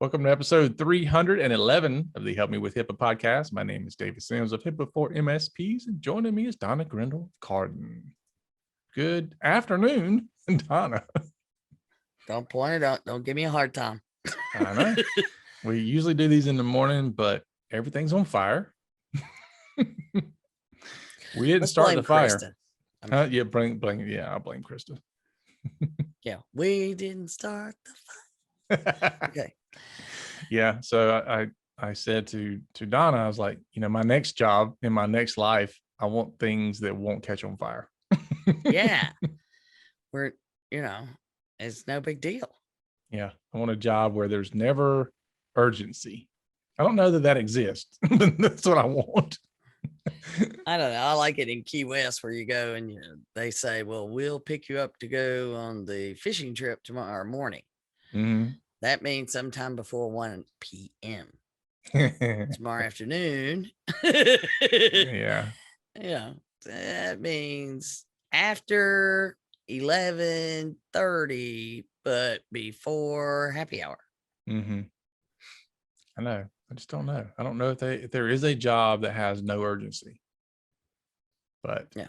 Welcome to episode 311 of the Help Me with HIPAA podcast. My name is David Sims of HIPAA for MSPs, and joining me is Donna Grindle Carden. Good afternoon, Donna. Don't point it out. Don't give me a hard time. I know. We usually do these in the morning, but everything's on fire. We didn't start the fire. Yeah, I'll blame Krista. Yeah, we didn't start the fire. Okay. Yeah, so I said to Donna, I was like, my next job in my next life, I want things that won't catch on fire. Yeah. It's no big deal. Yeah, I want a job where there's never urgency. I don't know that exists, but that's what I want. I don't know. I like it in Key West where you go and they say, well, we'll pick you up to go on the fishing trip tomorrow morning. Mm-hmm. That means sometime before 1 p.m. tomorrow afternoon. Yeah. Yeah. That means after 11:30, but before happy hour. Mm-hmm. I know. I just don't know. I don't know if there is a job that has no urgency, but yeah,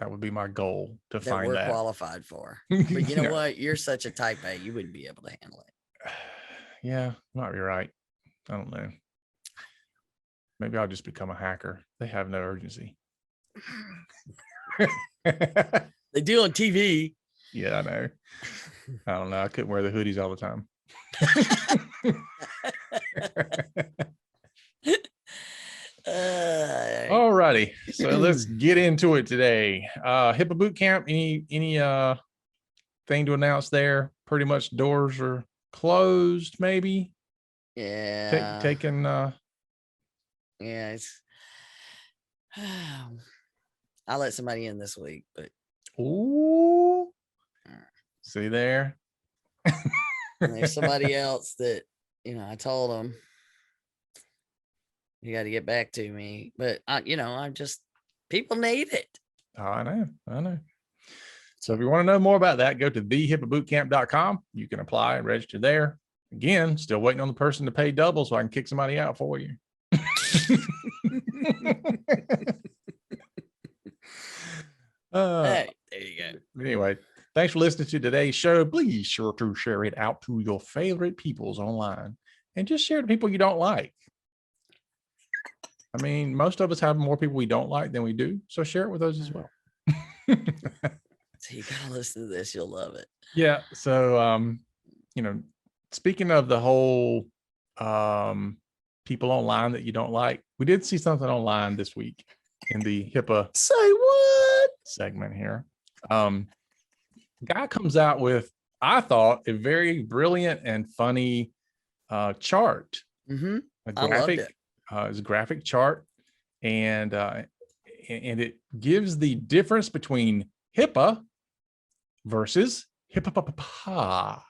that would be my goal to find we're that. Qualified for. But you know what? You're such a type A. You wouldn't be able to handle it. Yeah, might be right. I don't know. Maybe I'll just become a hacker. They have no urgency. They do on TV. Yeah, I know. I don't know. I couldn't wear the hoodies all the time. All righty. So let's get into it today. HIPAA boot camp. Any thing to announce there? Pretty much doors are closed, maybe. Yeah. Yeah, it's I'll let somebody in this week, but ooh, see there. And there's somebody else that I told them you got to get back to me, but I'm just people need it. Oh, I know. So if you want to know more about that, go to thehipabootcamp.com. You can apply and register there. Again, still waiting on the person to pay double so I can kick somebody out for you. Hey, there you go. Anyway, thanks for listening to today's show. Please sure to share it out to your favorite peoples online, and just share to people you don't like. I mean, most of us have more people we don't like than we do, so share it with those as well. So you gotta listen to this; you'll love it. Yeah. So, speaking of the whole people online that you don't like, we did see something online this week in the HIPAA say what segment here. Guy comes out with, I thought, a very brilliant and funny chart. Mm-hmm. I loved it. It's a graphic chart, and it gives the difference between HIPAA versus HIPAA.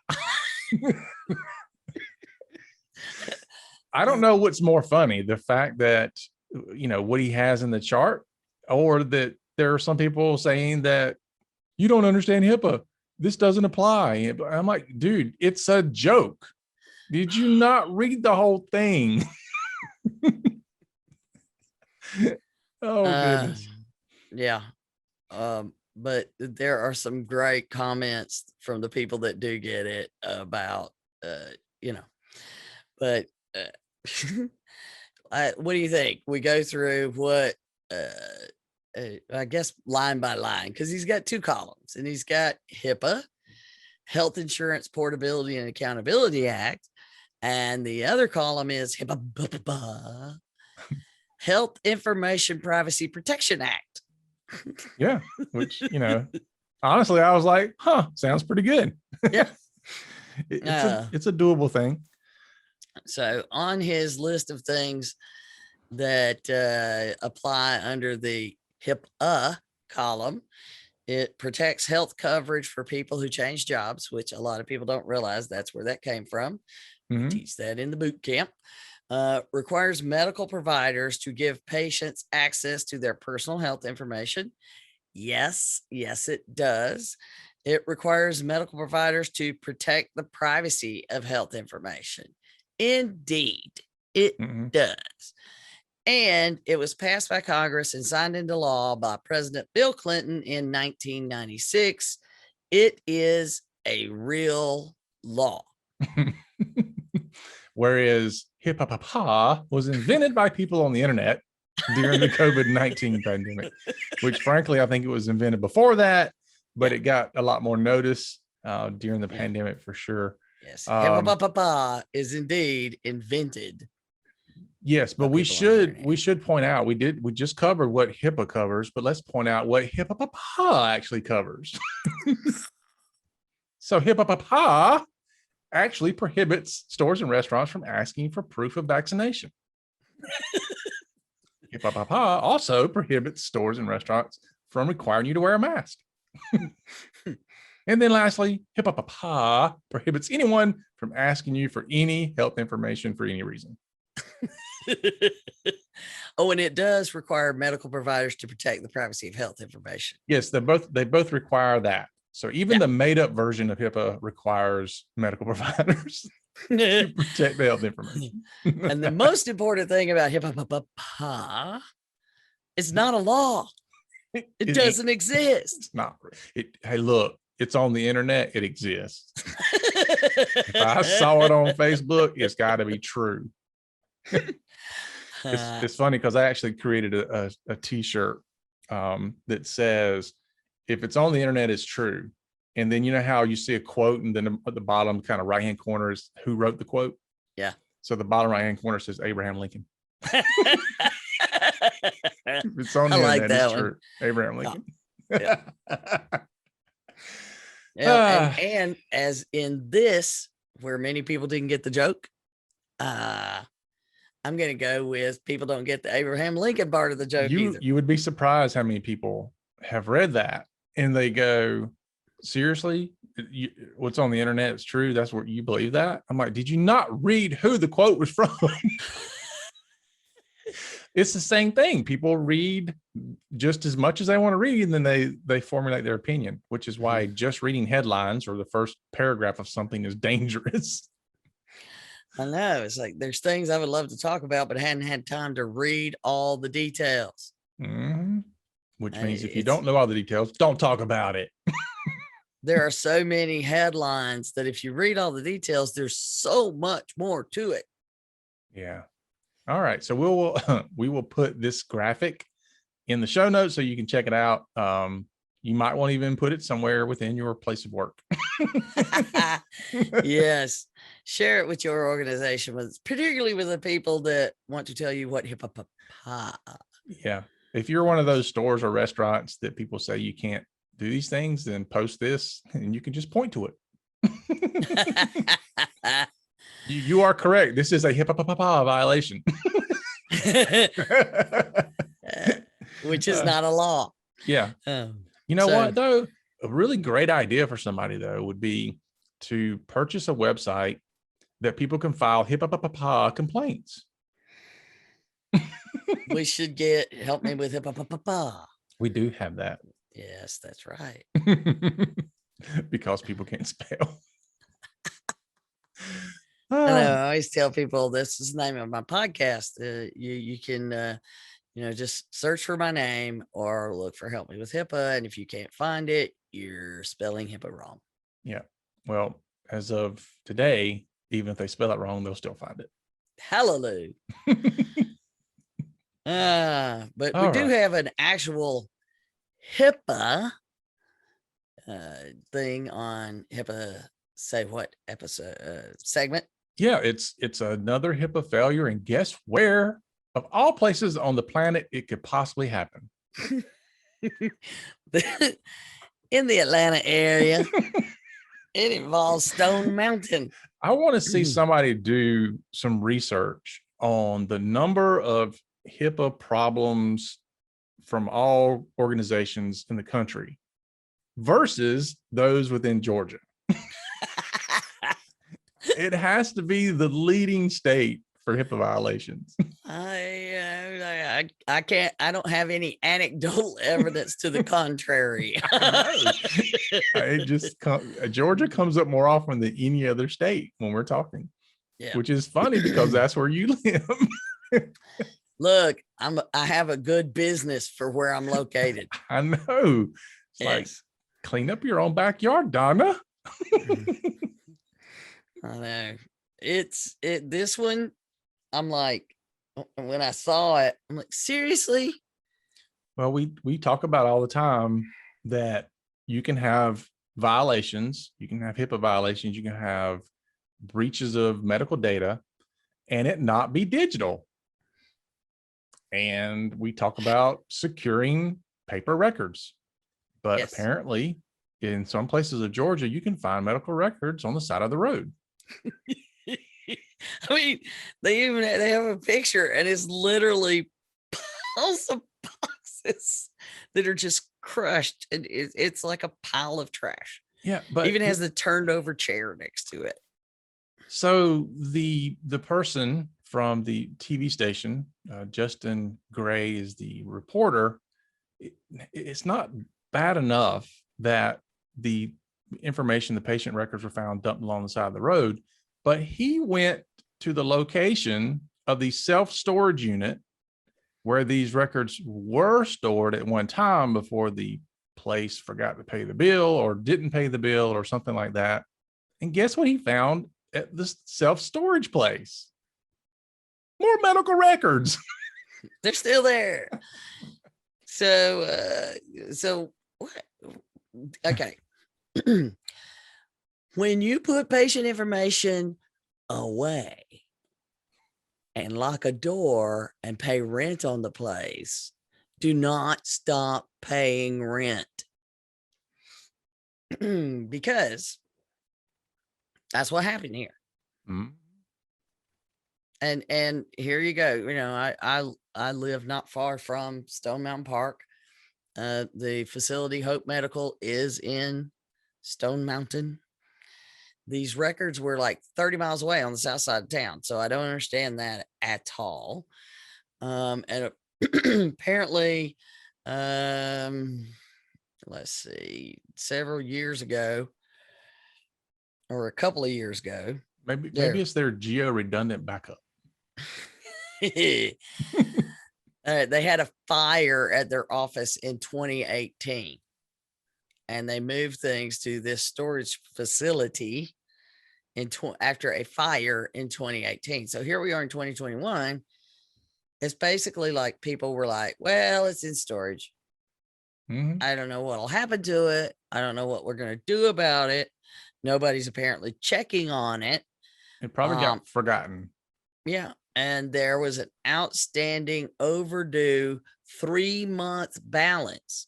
I don't know what's more funny, the fact that what he has in the chart, or that there are some people saying that you don't understand HIPAA. This doesn't apply. I'm like, dude, it's a joke. Did you not read the whole thing? Oh, goodness. Yeah. But there are some great comments from the people that do get it about, but what do you think? We go through what, I guess line by line, because he's got two columns, and he's got HIPAA, Health Insurance Portability and Accountability Act, and the other column is HIPAA, Health Information Privacy Protection Act. Yeah, which, honestly, I was like, sounds pretty good. Yeah. It's a doable thing. So on his list of things that apply under the HIPAA column, it protects health coverage for people who change jobs, which a lot of people don't realize that's where that came from. Mm-hmm. We teach that in the boot camp. Requires medical providers to give patients access to their personal health information. Yes, it does. It requires medical providers to protect the privacy of health information. Indeed, it Mhm. does. And it was passed by Congress and signed into law by President Bill Clinton in 1996. It is a real law. Whereas HIPAA was invented by people on the internet during the COVID-19 pandemic, which frankly, I think it was invented before that, but it got a lot more notice during the pandemic for sure. Yes. HIPAA is indeed invented. Yes, but we should point out we just covered what HIPAA covers, but let's point out what HIPAA actually covers. So HIPAA actually prohibits stores and restaurants from asking for proof of vaccination. HIPAA also prohibits stores and restaurants from requiring you to wear a mask. And then lastly, HIPAA prohibits anyone from asking you for any health information for any reason. Oh, and it does require medical providers to protect the privacy of health information. Yes, they both require that. So even the made up version of HIPAA requires medical providers to protect the health information. And the most important thing about HIPAA, it's not a law. It doesn't exist. It's not. Hey, look, it's on the internet. It exists. If I saw it on Facebook, it's got to be true. It's funny because I actually created a t-shirt that says, if it's on the internet, it's true. And then you know how you see a quote and then at the bottom kind of right-hand corner is who wrote the quote? Yeah. So the bottom right-hand corner says Abraham Lincoln. If it's on the internet, it's true. Abraham Lincoln. Yeah. Yeah, and as in this, where many people didn't get the joke, I'm going to go with people don't get the Abraham Lincoln part of the joke either. You would be surprised how many people have read that and they go, seriously, what's on the internet is true? That's what you believe that? I'm like, did you not read who the quote was from? It's the same thing. People read just as much as they want to read, and then they formulate their opinion, which is why just reading headlines or the first paragraph of something is dangerous. I know. It's like there's things I would love to talk about, but I hadn't had time to read all the details. Mm-hmm. Which means if you don't know all the details, don't talk about it. There are so many headlines that if you read all the details, there's so much more to it. Yeah. All right. So we will put this graphic in the show notes so you can check it out. You might want to even put it somewhere within your place of work. Yes. Share it with your organization, particularly with the people that want to tell you what HIPAA. Yeah. If you're one of those stores or restaurants that people say you can't do these things, then post this and you can just point to it. You are correct. This is a HIPAA violation. Which is not a law. Yeah. You know what, though? A really great idea for somebody, though, would be to purchase a website that people can file HIPAA complaints. We should help me with HIPAA. We do have that. Yes, that's right. Because people can't spell. I know, I always tell people this is the name of my podcast. You can, just search for my name or look for Help Me with HIPAA. And if you can't find it, you're spelling HIPAA wrong. Yeah. Well, as of today, even if they spell it wrong, they'll still find it. Hallelujah. But we do have an actual HIPAA thing on HIPAA Say What episode segment. Yeah, it's another HIPAA failure, and guess where, of all places on the planet, it could possibly happen? In the Atlanta area. It involves Stone Mountain. I want to see somebody do some research on the number of HIPAA problems from all organizations in the country versus those within Georgia. It has to be the leading state for HIPAA violations. I can't. I don't have any anecdotal evidence to the contrary. Georgia comes up more often than any other state when we're talking. Yeah. which is funny because that's where you live. Look, I have a good business for where I'm located. I know. It's like, Yes. clean up your own backyard, Donna. I know. This one, I'm like, when I saw it, I'm like, seriously? Well, we talk about all the time that you can have violations, you can have HIPAA violations, you can have breaches of medical data, and it not be digital. And we talk about securing paper records, but Yes. apparently in some places of Georgia, you can find medical records on the side of the road. I mean, they have a picture, and it's literally piles of boxes that are just crushed, and it's like a pile of trash. Yeah, but Even has the turned over chair next to it. so the person from the TV station, Justin Gray, is the reporter. It's not bad enough that the information, the patient records were found dumped along the side of the road, but he went to the location of the self-storage unit where these records were stored at one time before the place forgot to pay the bill or didn't pay the bill or something like that. And guess what he found at this self-storage place? More medical records. They're still there. So what? Okay. When you put patient information away and lock a door and pay rent on the place, do not stop paying rent. Because that's what happened here. Mm-hmm. And here you go. You know, I live not far from Stone Mountain Park. The facility, Hope Medical, is in Stone Mountain. These records were like 30 miles away on the south side of town. So I don't understand that at all. And apparently, let's see, several years ago, or a couple of years ago, Maybe there. it's their geo redundant backup. They had a fire at their office in 2018, and they moved things to this storage facility after a fire in 2018. So here we are in 2021. It's basically like people were like, well, it's in storage. Mm-hmm. I don't know what'll happen to it. I don't know what we're going to do about it. Nobody's apparently checking on it. It probably got forgotten. Yeah. And there was an outstanding overdue 3-month balance.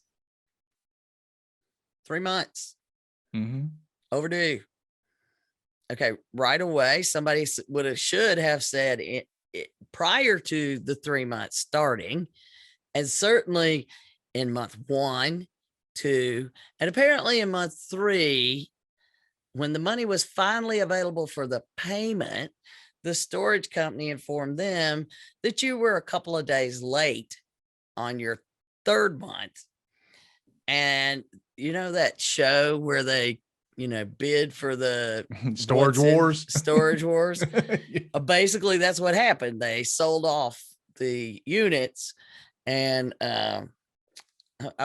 3 months. Mm-hmm. Overdue. Okay. Right away, somebody should have said it prior to the 3 months starting, and certainly in month 1, 2, and apparently in month 3, when the money was finally available for the payment, the storage company informed them that you were a couple of days late on your 3rd month. And you know that show where they, bid for the storage wars? Storage wars. Yeah. Basically, that's what happened. They sold off the units, and I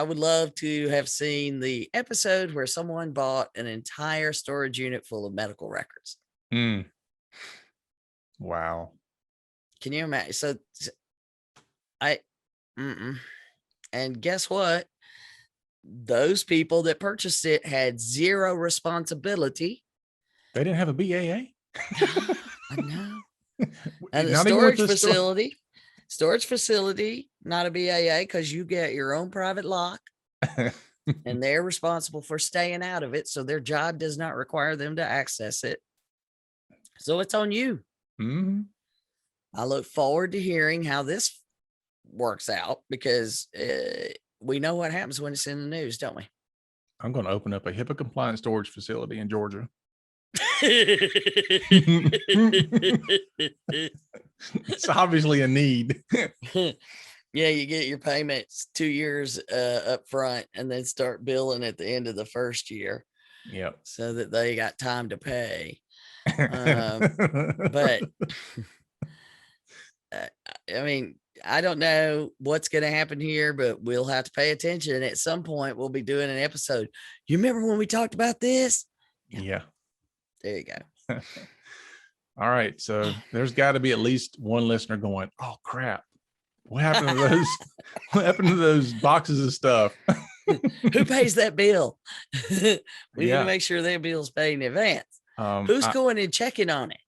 would love to have seen the episode where someone bought an entire storage unit full of medical records. Mm. Wow. Can you imagine? So and guess what? Those people that purchased it had zero responsibility. They didn't have a BAA? I know. And the Not even with storage facility, not a BAA, because you get your own private lock and they're responsible for staying out of it. So their job does not require them to access it. So it's on you. Mm-hmm. I look forward to hearing how this works out, because we know what happens when it's in the news, don't we? I'm going to open up a HIPAA compliant storage facility in Georgia. It's obviously a need. Yeah, you get your payments 2 years up front and then start billing at the end of the first year. Yep. So that they got time to pay. But I mean, I don't know what's going to happen here, but we'll have to pay attention. At some point, we'll be doing an episode. You remember when we talked about this? Yeah. There you go. All right. So there's got to be at least one listener going, oh, crap. What happened to those? What happened to those boxes of stuff? Who pays that bill? We need to make sure that bill's paid in advance. Who's going and checking on it?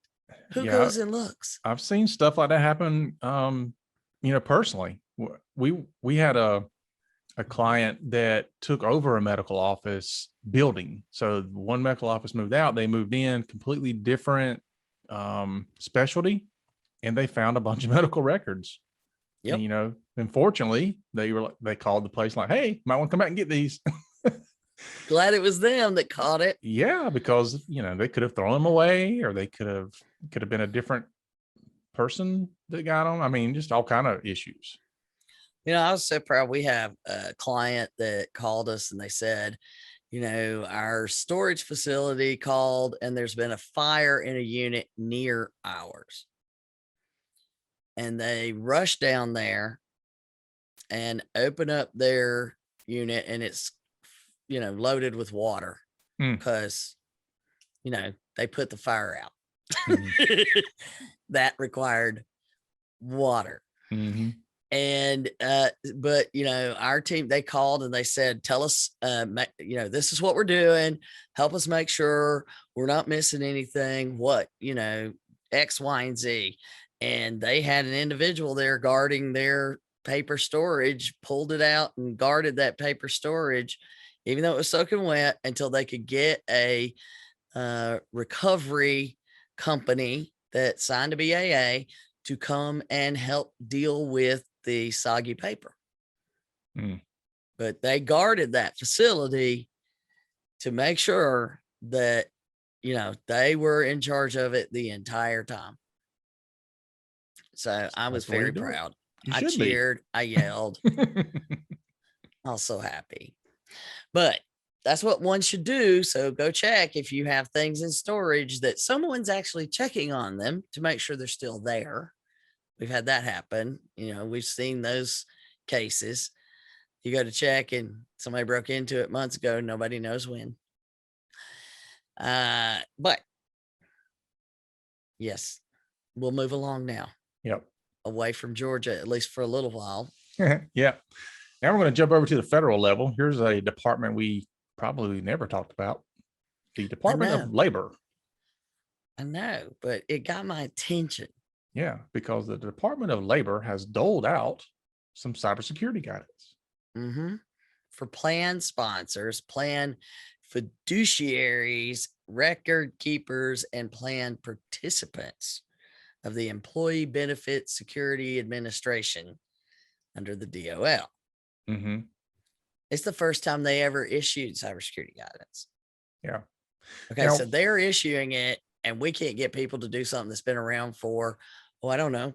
Who goes and looks? I've seen stuff like that happen. Personally, we had a client that took over a medical office building. So one medical office moved out, they moved in, completely different specialty, and they found a bunch of medical records. Yep. And, unfortunately, they called the place like, hey, might want to come back and get these. Glad it was them that caught it. Yeah, because they could have thrown them away, or they could have been a different person that got them. I mean, just all kind of issues. I was so proud. We have a client that called us and they said, our storage facility called and there's been a fire in a unit near ours. And they rushed down there and open up their unit, and it's, loaded with water because, they put the fire out. That required water. Mm-hmm. And, but, our team, they called and they said, tell us, this is what we're doing. Help us make sure we're not missing anything. What, X, Y, and Z. And they had an individual there guarding their paper storage, pulled it out and guarded that paper storage, even though it was soaking wet, until they could get a recovery company that signed a BAA to come and help deal with the soggy paper. But they guarded that facility to make sure that, they were in charge of it the entire time. So I was very proud. I cheered, I yelled. I was so happy. But that's what one should do. So go check if you have things in storage that someone's actually checking on them to make sure they're still there. We've had that happen. We've seen those cases. You go to check and somebody broke into it months ago. Nobody knows when. But yes, we'll move along now. Yep. Away from Georgia, at least for a little while. Yeah. Now we're going to jump over to the federal level. Here's a department we probably never talked about. The Department of Labor. I know, but it got my attention. Yeah, because the Department of Labor has doled out some cybersecurity guidance. For plan sponsors, plan fiduciaries, record keepers, and plan participants of the Employee Benefit Security Administration under the DOL. It's the first time they ever issued cybersecurity guidance. Yeah. Okay, so they're issuing it, and we can't get people to do something that's been around for, I don't know,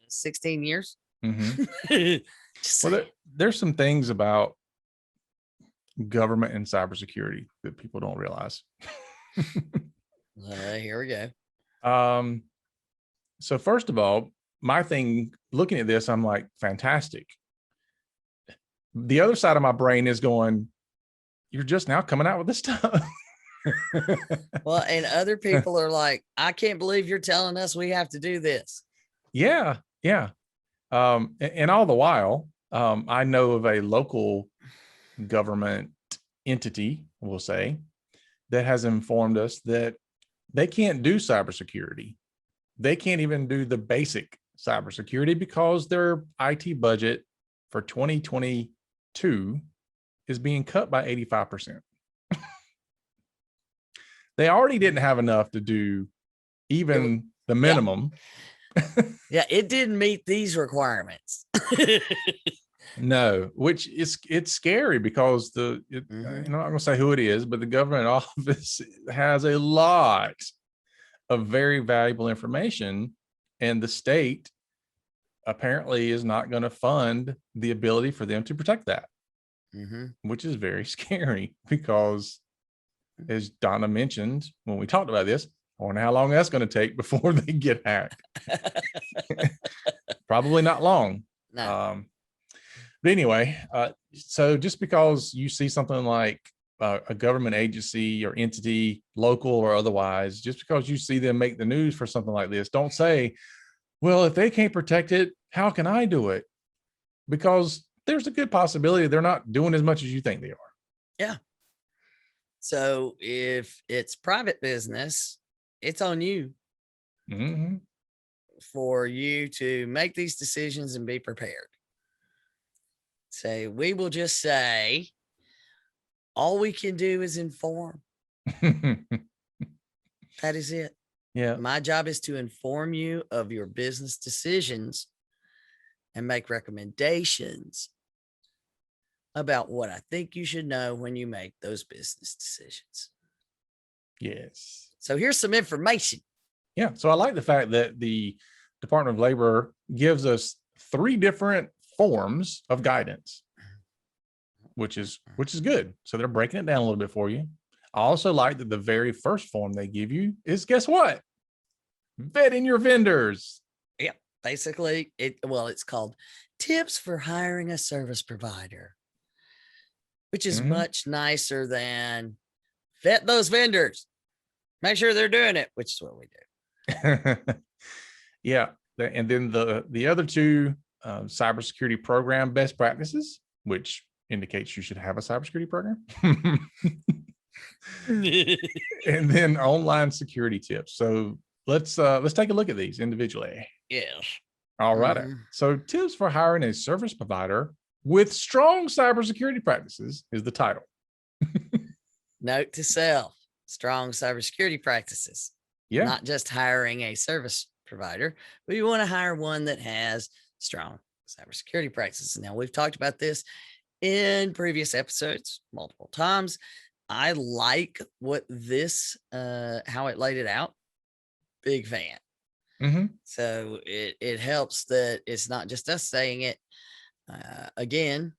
16 years. Well, there's some things about government and cybersecurity that people don't realize. Here we go. So first of all, my thing looking at this, I'm like, fantastic. The other side of my brain is going, you're just now coming out with this stuff. Well, and other people are like, I can't believe you're telling us we have to do this. Yeah. Yeah. And all the while, I know of a local government entity, we'll say, that has informed us that they can't do cybersecurity. They can't even do the basic cybersecurity because their IT budget for 2022 is being cut by 85%. They already didn't have enough to do even the minimum. Yeah, it didn't meet these requirements. No, which it's scary because I'm not going to say who it is, but the government office has a lot of very valuable information, and the state apparently is not going to fund the ability for them to protect that, which is very scary because as Donna mentioned when we talked about this, I wonder how long that's going to take before they get hacked. Probably not long. No. But anyway, so just because you see something like a government agency or entity, local or otherwise, just because you see them make the news for something like this, don't say, well, if they can't protect it, how can I do it? Because there's a good possibility they're not doing as much as you think they are. Yeah. So if it's private business, it's on you Mm-hmm. for you to make these decisions and be prepared. So we will just say, all we can do is inform. That is it. Yeah. My job is to inform you of your business decisions and make recommendations about what I think you should know when you make those business decisions. Yes. So here's some information. Yeah. So I like the fact that the Department of Labor gives us 3 different forms of guidance, which is good. So they're breaking it down a little bit for you. I also like that the very first form they give you is, guess what? Vetting your vendors. Yeah. Basically, it's called Tips for Hiring a Service Provider, which is much nicer than vet those vendors. Make sure they're doing it, which is what we do. Yeah. And then the other 2 cybersecurity program best practices, which indicates you should have a cybersecurity program. And then online security tips. So let's take a look at these individually. Yes. All right. So tips for hiring a service provider with strong cybersecurity practices is the title. Note to self, strong cybersecurity practices. Yeah. Not just hiring a service provider, but you want to hire one that has strong cybersecurity practices. Now, we've talked about this in previous episodes multiple times. I like what this, how it laid it out. Big fan. Mm-hmm. So it helps that it's not just us saying it. Again,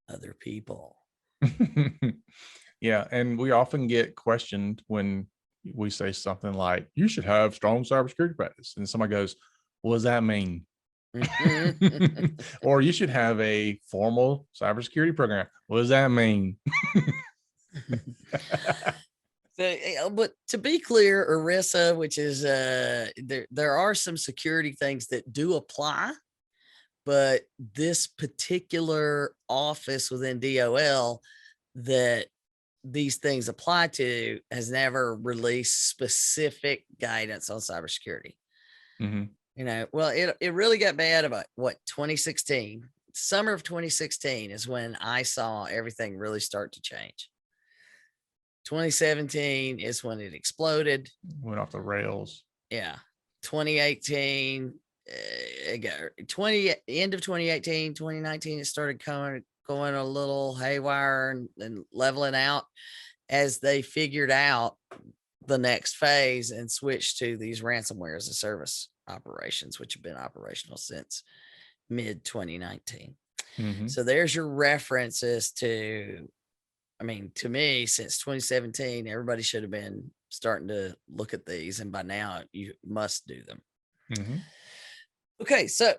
other people. Yeah. And we often get questioned when we say something like, you should have strong cybersecurity practice. And somebody goes, what does that mean? Or you should have a formal cybersecurity program. What does that mean? So, but to be clear, ERISA, which is there are some security things that do apply, but this particular office within DOL that these things apply to has never released specific guidance on cybersecurity. Mm-hmm. You know, well, it really got bad about 2016, summer of 2016 is when I saw everything really start to change. 2017 is when it exploded. Went off the rails. Yeah. 2018, end of 2018, 2019, it started going a little haywire and leveling out as they figured out the next phase and switched to these ransomware as a service operations, which have been operational since mid 2019. Mm-hmm. So there's your references to, I mean, to me, since 2017, everybody should have been starting to look at these, and by now you must do them. Mm-hmm. Okay, so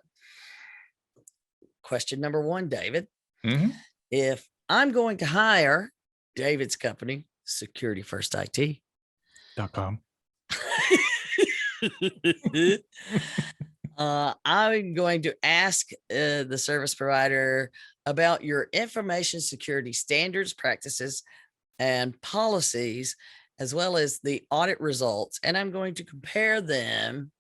question number 1, David. Mm-hmm. If I'm going to hire David's company, Security First IT.com, I'm going to ask the service provider about your information security standards, practices, and policies, as well as the audit results. And I'm going to compare them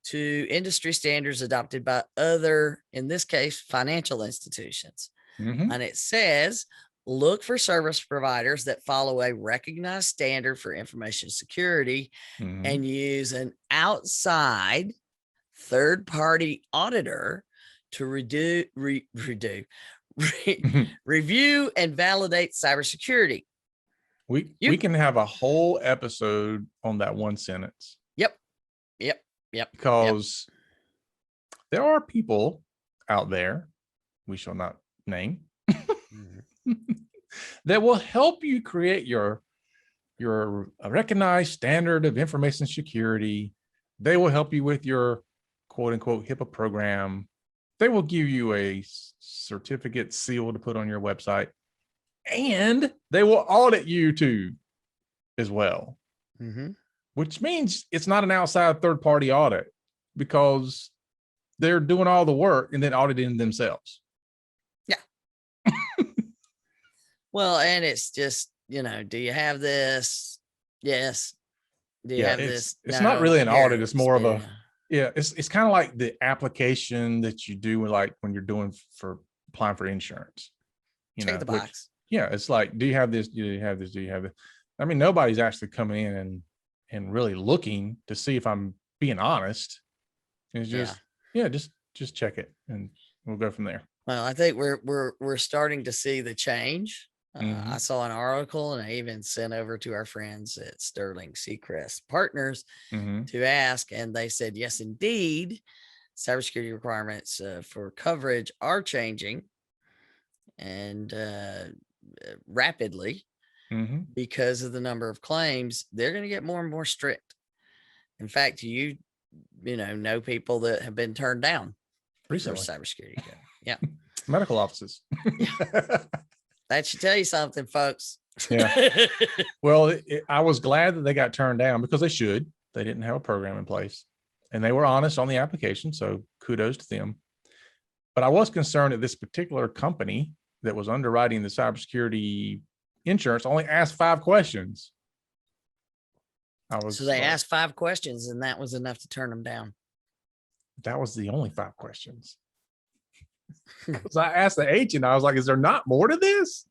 to industry standards adopted by other, in this case, financial institutions. Mm-hmm. And it says, look for service providers that follow a recognized standard for information security and use an outside third-party auditor to review and validate cybersecurity. We can have a whole episode on that one sentence. Yep. Because there are people out there, we shall not name, that will help you create your you're a recognized standard of information security. They will help you with your quote unquote HIPAA program. They will give you a certificate seal to put on your website, and they will audit you too as well, which means it's not an outside third party audit because they're doing all the work and then auditing themselves. Yeah. Well, and it's just, do you have this? Yes. Do you have this? It's No. not really an audit. It's more of a, it's kind of like the application that you do like when you're doing for applying for insurance. Check the box. It's like, do you have this? Do you have this? Do you have it? I mean, nobody's actually coming in and really looking to see if I'm being honest. It's just, just check it and we'll go from there. Well, I think we're starting to see the change. I saw an article, and I even sent over to our friends at Sterling Seacrest Partners to ask, and they said, yes, indeed, cybersecurity requirements for coverage are changing, and rapidly, because of the number of claims. They're going to get more and more strict. In fact, you know people that have been turned down recently for cybersecurity. Yeah. Medical offices. That should tell you something, folks. Yeah. Well, I was glad that they got turned down because they should. They didn't have a program in place, and they were honest on the application. So kudos to them. But I was concerned that this particular company that was underwriting the cybersecurity insurance only asked 5 questions. So they asked 5 questions, and that was enough to turn them down. That was the only 5 questions. So I asked the agent, I was like, is there not more to this?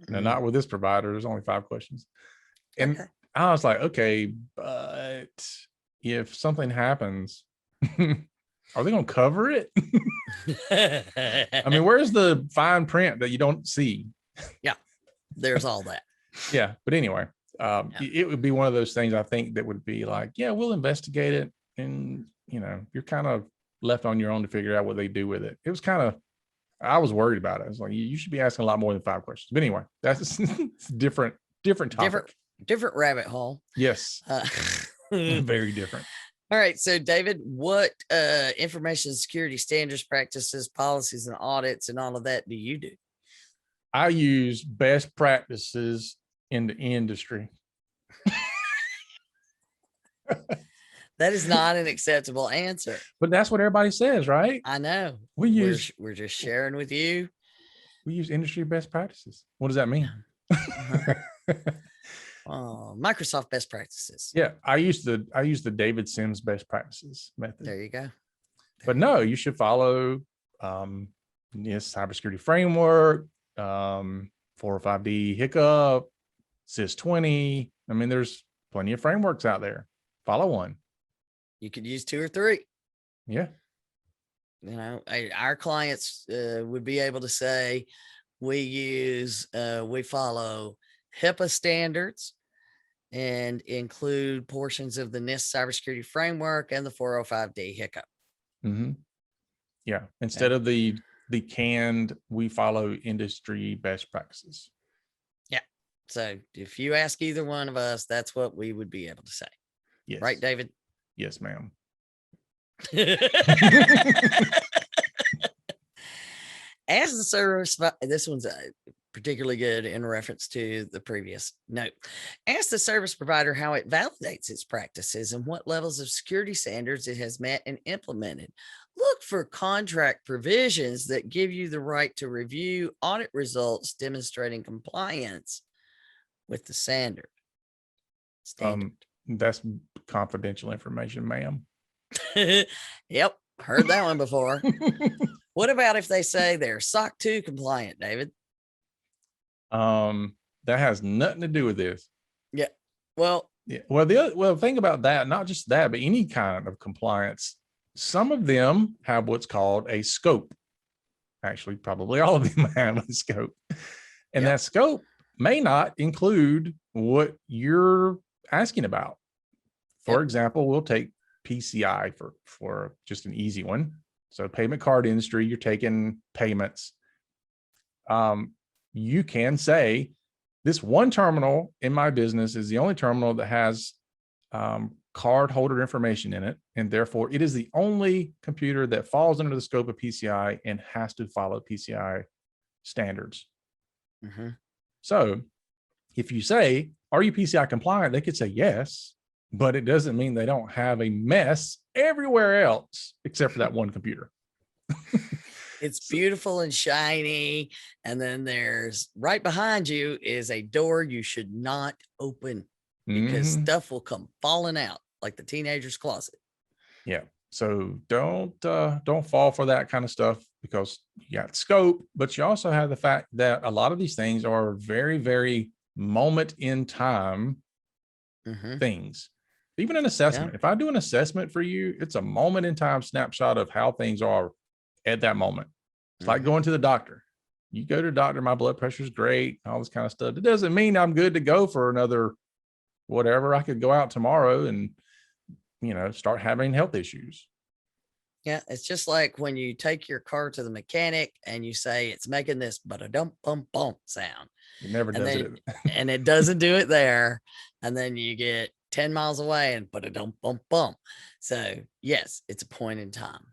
No, not with this provider. There's only 5 questions. And I was like, okay, but if something happens, are they going to cover it? I mean, where's the fine print that you don't see? Yeah, there's all that. Yeah. But anyway, it would be one of those things I think that would be like, yeah, we'll investigate it. And, you're kind of left on your own to figure out what they do with it. It was I was worried about it. I was like, you should be asking a lot more than 5 questions. But anyway, that's different topic. Different rabbit hole. Yes. Very different. All right. So David, what information security standards, practices, policies, and audits and all of that do you do? I use best practices in the industry. That is not an acceptable answer. But that's what everybody says, right? I know. We're just sharing with you. We use industry best practices. What does that mean? Microsoft best practices. Yeah, I use the David Sims best practices method. There you go. But no, you should follow cybersecurity framework, 405D HICP, SIS 20. I mean, there's plenty of frameworks out there. Follow one. You could use 2 or 3. Yeah. Our clients would be able to say we follow HIPAA standards and include portions of the NIST cybersecurity framework and the 405D HICP. Yeah. Instead of the canned, we follow industry best practices. Yeah. So if you ask either one of us, that's what we would be able to say. Yes. Right, David? Yes, ma'am. As the service, this one's particularly good in reference to the previous note. Ask the service provider how it validates its practices and what levels of security standards it has met and implemented. Look for contract provisions that give you the right to review audit results demonstrating compliance with the standard. That's confidential information, ma'am. Yep. Heard that one before. What about if they say they're SOC 2 compliant, David? That has nothing to do with this. Yeah. Well, the thing about that, not just that, but any kind of compliance, some of them have what's called a scope. Actually, probably all of them have a scope. And that scope may not include what you're asking about. For example, we'll take PCI for just an easy one. So payment card industry, you're taking payments. You can say this one terminal in my business is the only terminal that has card holder information in it. And therefore it is the only computer that falls under the scope of PCI and has to follow PCI standards. Mm-hmm. So if you say, are you PCI compliant? They could say yes, but it doesn't mean they don't have a mess everywhere else except for that one computer. It's beautiful and shiny. And then there's right behind you is a door you should not open because stuff will come falling out like the teenager's closet. Yeah. So don't fall for that kind of stuff, because you got scope, but you also have the fact that a lot of these things are very, very moment in time things. Even an assessment. Yeah. If I do an assessment for you, it's a moment in time snapshot of how things are at that moment. It's like going to the doctor. You go to the doctor, my blood pressure is great, all this kind of stuff. It doesn't mean I'm good to go for another whatever. I could go out tomorrow and, start having health issues. Yeah. It's just like when you take your car to the mechanic and you say it's making this ba-da-dum bum bum sound. It never does it. And it doesn't do it there. And then you get 10 miles away and ba-da-dum bum bum. So yes, it's a point in time.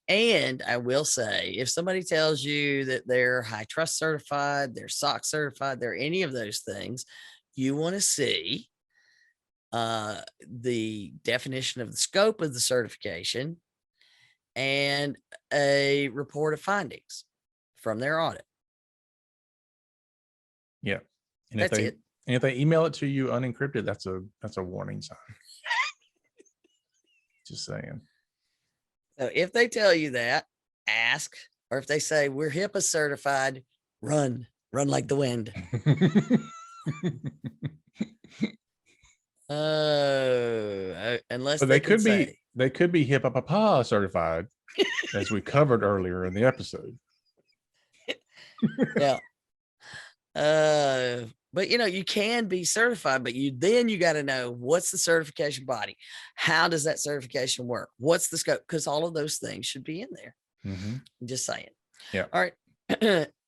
And I will say, if somebody tells you that they're high trust certified, they're SOC certified, they're any of those things, you want to see the definition of the scope of the certification and a report of findings from their audit. Yeah. And that's it. And if they email it to you unencrypted, that's a warning sign. Just saying. So if they tell you that, ask, or if they say we're HIPAA certified, run like the wind. Unless but they could be HIPAA certified, as we covered earlier in the episode. Yeah. But you can be certified, but you got to know what's the certification body. How does that certification work? What's the scope? Because all of those things should be in there. I'm just saying. Yeah. All right.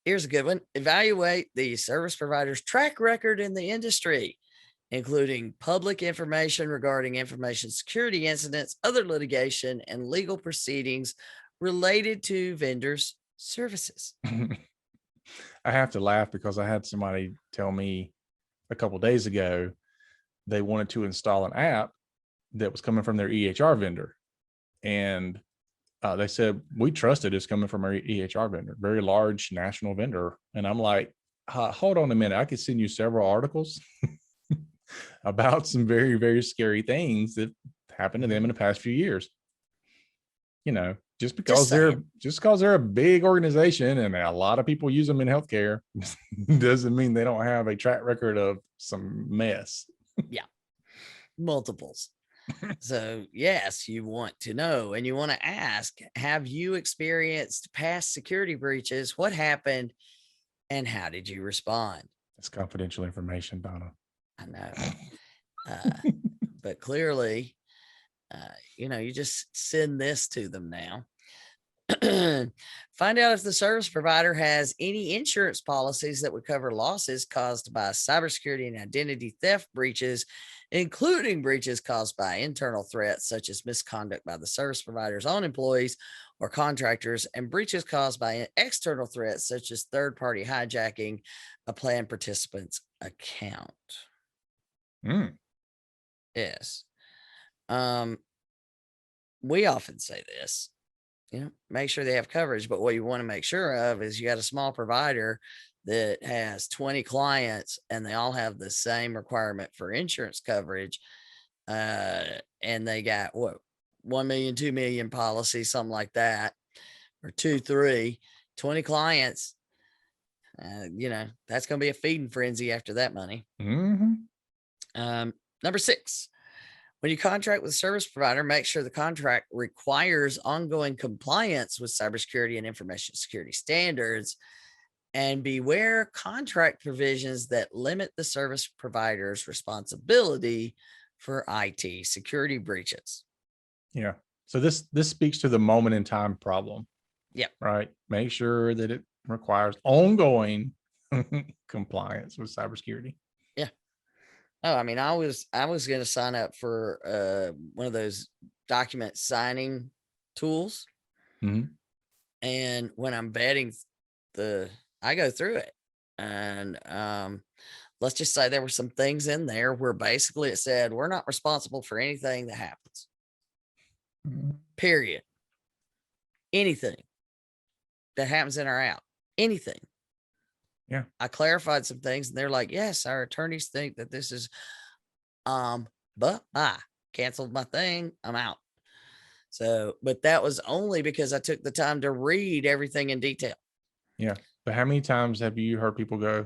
Here's a good one. Evaluate the service provider's track record in the industry, including public information regarding information security incidents, other litigation, and legal proceedings related to vendors' services. I have to laugh because I had somebody tell me a couple of days ago they wanted to install an app that was coming from their EHR vendor. And they said, we trusted it's coming from our EHR vendor, very large national vendor. And I'm like, hold on a minute. I could send you several articles about some very, very scary things that happened to them in the past few years. Just because they're a big organization and a lot of people use them in healthcare doesn't mean they don't have a track record of some mess. Yeah. Multiples. So yes, you want to know and you want to ask, have you experienced past security breaches? What happened and how did you respond? It's confidential information, Donna. I know. But clearly, you just send this to them now. Find out if the service provider has any insurance policies that would cover losses caused by cybersecurity and identity theft breaches, including breaches caused by internal threats, such as misconduct by the service provider's own employees or contractors, and breaches caused by external threats, such as third-party hijacking a plan participant's account. Yes. We often say this, make sure they have coverage, but what you want to make sure of is you got a small provider that has 20 clients and they all have the same requirement for insurance coverage. And they got 1 million, 2 million policies, something like that, or 2, 3, 20 clients. That's going to be a feeding frenzy after that money. Number 6, when you contract with a service provider, make sure the contract requires ongoing compliance with cybersecurity and information security standards, and beware contract provisions that limit the service provider's responsibility for IT security breaches. Yeah. So this speaks to the moment in time problem. Yeah. Right. Make sure that it requires ongoing Compliance with cybersecurity. Yeah. Oh, I mean, I was going to sign up for one of those document signing tools. Mhm. And when I'm vetting I go through it, and let's just say there were some things in there where basically it said, we're not responsible for anything that happens, Mhm. period. Anything that happens in or out, anything. Yeah. I clarified some things and they're like, yes, our attorneys think that this is, but I canceled my thing. I'm out. So, but that was only because I took the time to read everything in detail. Yeah. But how many times have you heard people go,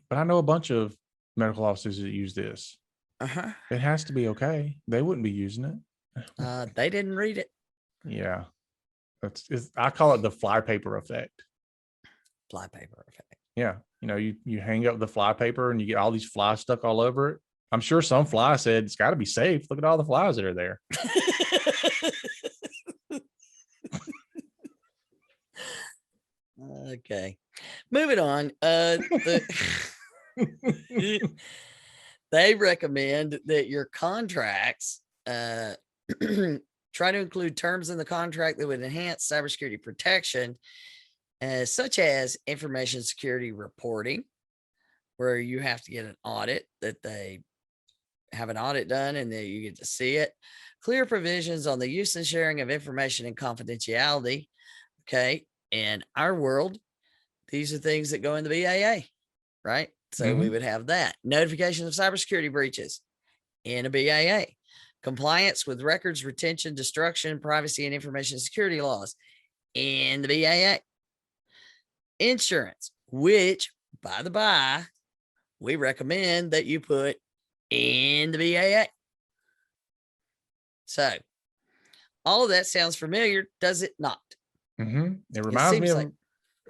but I know a bunch of medical officers that use this. Uh-huh. It has to be okay. They wouldn't be using it. They didn't read it. Yeah. I call it the flypaper effect. Flypaper effect. Yeah. You hang up the flypaper and you get all these flies stuck all over it. I'm sure some fly said it's got to be safe. Look at all the flies that are there. Okay. Moving on. They recommend that your contracts try to include terms in the contract that would enhance cybersecurity protection, such as information security reporting, where you have to get an audit, that they have an audit done and then you get to see it. Clear provisions on the use and sharing of information and confidentiality. Okay. In our world, these are things that go in the BAA, right? So we Mhm. would have that. Notification of cybersecurity breaches in a BAA. Compliance with records retention, destruction, privacy, and information security laws in the BAA. Insurance, which, by the by, we recommend that you put in the BAA. So all of that sounds familiar, does it not? Mhm. It It reminds me seems of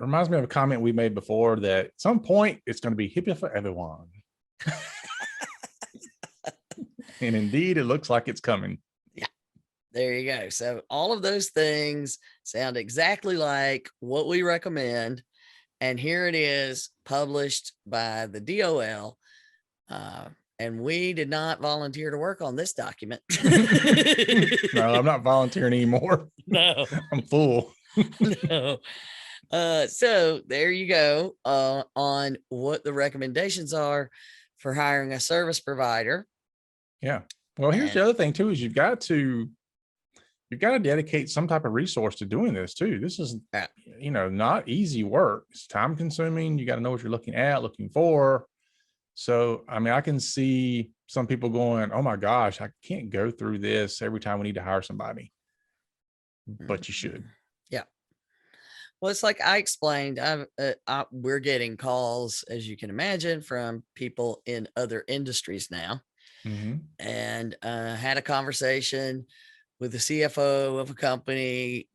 like, a comment we made before that at some point it's going to be HIPAA for everyone. And indeed, it looks like it's coming. yeah, there you go. So all of those things sound exactly like what we recommend. And here it is, published by the DOL. And we did not volunteer to work on this document. No, I'm not volunteering anymore. No, I'm full. no. So there you go, on what the recommendations are for hiring a service provider. Yeah. Well, here's And the other thing too, is you've got to dedicate some type of resource to doing this too. This is, uh, not easy work. It's time consuming. You got to know what you're looking for. So, I mean, I can see some people going, oh my gosh, I can't go through this every time we need to hire somebody, but you should. yeah. Well, it's like I explained, we're getting calls, as you can imagine, from people in other industries now, Mhm. and had a conversation with the CFO of a company,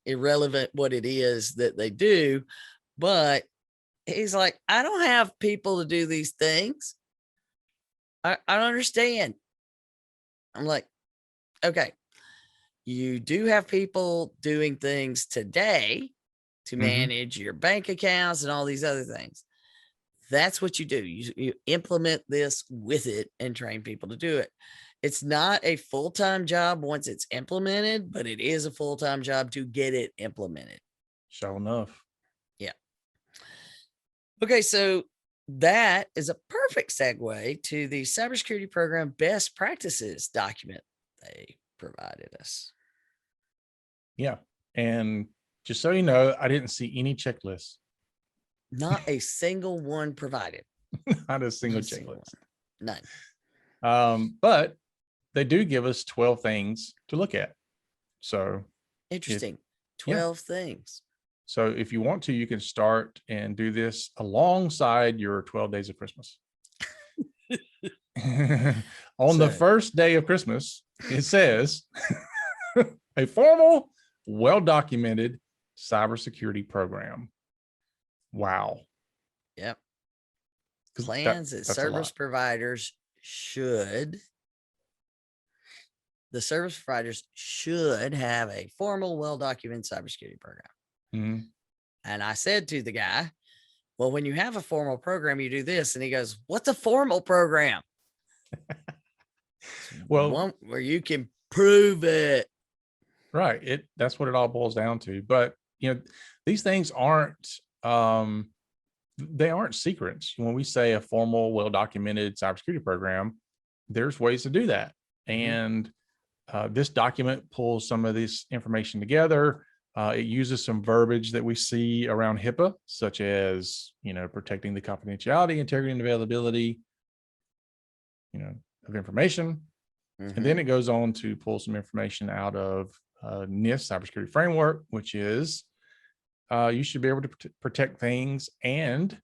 irrelevant what it is that they do, but he's like, I don't have people to do these things. I don't understand. I'm like, okay, you do have people doing things today to Mhm. manage your bank accounts and all these other things. That's what you do. You implement this with it and train people to do it. It's not a full-time job once it's implemented, but it is a full-time job to get it implemented. Sure enough. Yeah. Okay, so that is a perfect segue to the cybersecurity program best practices document they provided us. Yeah. And just so you know, I didn't see any checklists, Not a single one provided. not a single Not a single checklist. one. None. But they do give us 12 things to look at. So Interesting. yeah. 12 things. So if you want to, you can start and do this alongside your 12 days of Christmas. On the So, first day of Christmas, it says a formal, well-documented cybersecurity program. Wow. yep. 'Cause Plans that that's a service lot. providers should, the service providers should have a formal, well documented cybersecurity program. Mhm. And I said to the guy, Well, when you have a formal program, you do this. And he goes, what's a formal program? Well, one where you can prove it. right. That's what it all boils down to. But these things they aren't secrets. When we say a formal, well-documented cybersecurity program, there's ways to do that. And this document pulls some of this information together. It uses some verbiage that we see around HIPAA, such as, protecting the confidentiality, integrity, and availability, of information. And then it goes on to pull some information out of NIST Cybersecurity Framework, which is you should be able to protect things and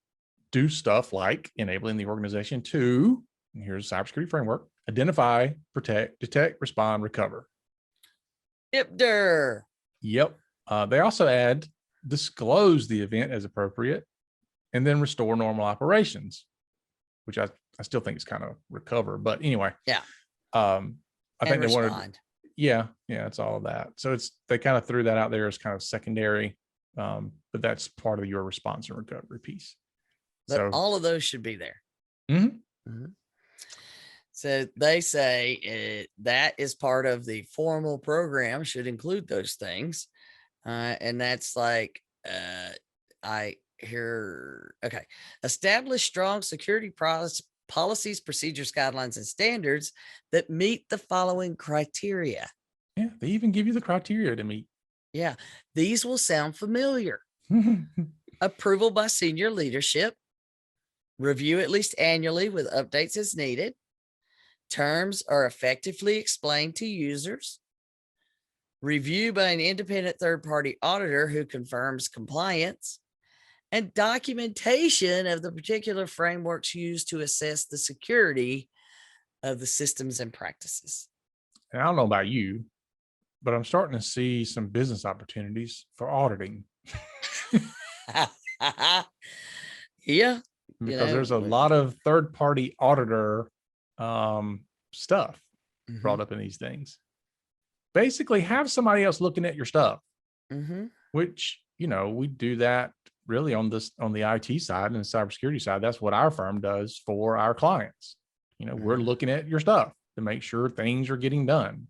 do stuff like enabling the organization to, and here's a cybersecurity framework, identify, protect, detect, respond, recover. IPDR. Yep. They also add disclose the event as appropriate and then restore normal operations, which I still think is kind of recover. But anyway. Yeah. I think they respond. wanted, yeah, it's all of that. So they kind of threw that out there as kind of secondary, but that's part of your response and recovery piece. But so all of those should be there. So they say that is part of the formal program, should include those things. And that's like, I hear, okay. Establish strong security policies, procedures, guidelines, and standards that meet the following criteria. Yeah, they even give you the criteria to meet. Yeah, these will sound familiar. Approval by senior leadership. Review at least annually with updates as needed. Terms are effectively explained to users. Review by an independent third-party auditor who confirms compliance. And documentation of the particular frameworks used to assess the security of the systems and practices. And I don't know about you, but I'm starting to see some business opportunities for auditing. Yeah. Because there's a lot of third-party auditor stuff brought up in these things. Basically, have somebody else looking at your stuff, which, we do that really on the IT side and the cybersecurity side. That's what our firm does for our clients. We're looking at your stuff to make sure things are getting done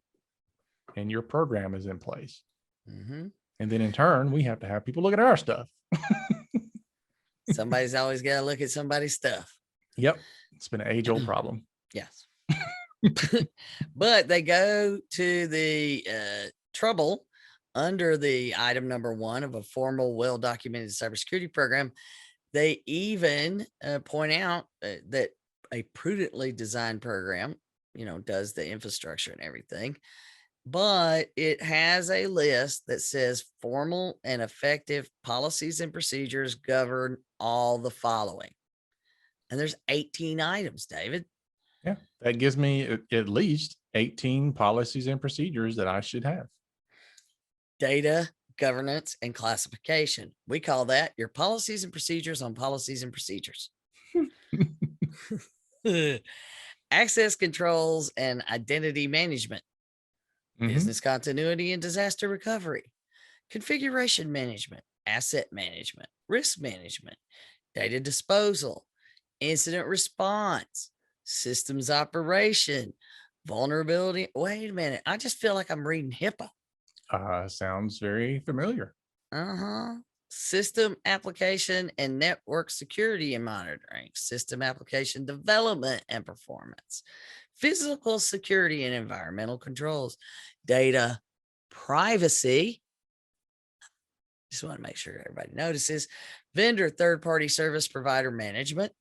and your program is in place. And then in turn, we have to have people look at our stuff. Somebody's always got to look at somebody's stuff. Yep. It's been an age-old problem. Yes. But they go to the trouble under the item number 1 of a formal, well-documented cybersecurity program. They even point out that a prudently designed program, does the infrastructure and everything, but it has a list that says formal and effective policies and procedures govern all the following. And there's 18 items, David. Yeah, that gives me at least 18 policies and procedures that I should have. Data, governance, and classification. We call that your policies and procedures on policies and procedures. Access controls and identity management. Business continuity and disaster recovery. Configuration management, asset management, risk management, data disposal, incident response, systems operation, vulnerability. Wait a minute. I just feel like I'm reading HIPAA. Sounds very familiar. System application and network security and monitoring, system application development and performance, physical security and environmental controls, data privacy. Just want to make sure everybody notices. Vendor third-party service provider management,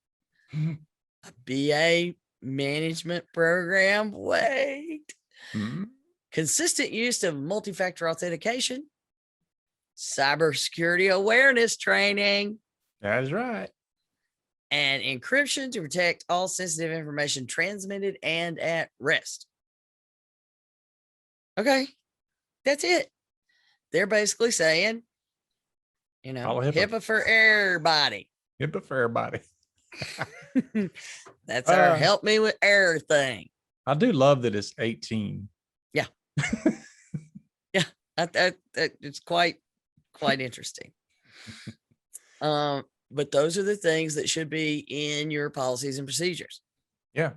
a BA management program. Wait. Consistent use of multi-factor authentication, cybersecurity awareness training. That's right. And encryption to protect all sensitive information transmitted and at rest. Okay, that's it. They're basically saying, HIPAA for everybody. HIPAA for everybody. That's our help me with error thing. I do love that it's 18. Yeah. Yeah, it's quite interesting. but those are the things that should be in your policies and procedures. Yeah.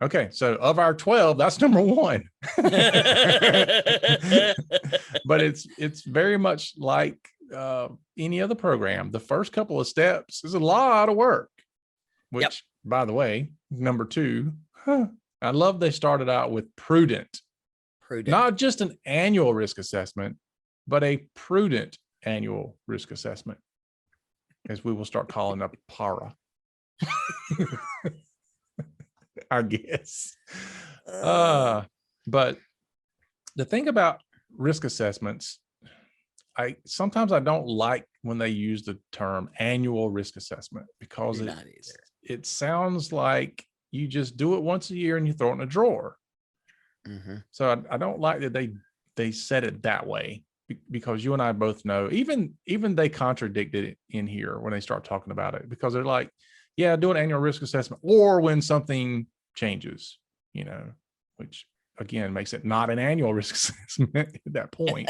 Okay. So of our 12, that's number 1. But it's very much like any other program. The first couple of steps is a lot of work, which by the way, number 2, I love they started out with prudent, not just an annual risk assessment, but a prudent annual risk assessment, as we will start calling a PARA. I guess. But the thing about risk assessments, sometimes I don't like when they use the term annual risk assessment, because it sounds like you just do it once a year and you throw it in a drawer. So I don't like that they said it that way, because you and I both know, even they contradicted it in here when they start talking about it, because they're like, yeah, do an annual risk assessment, or when something changes, which again makes it not an annual risk assessment at that point.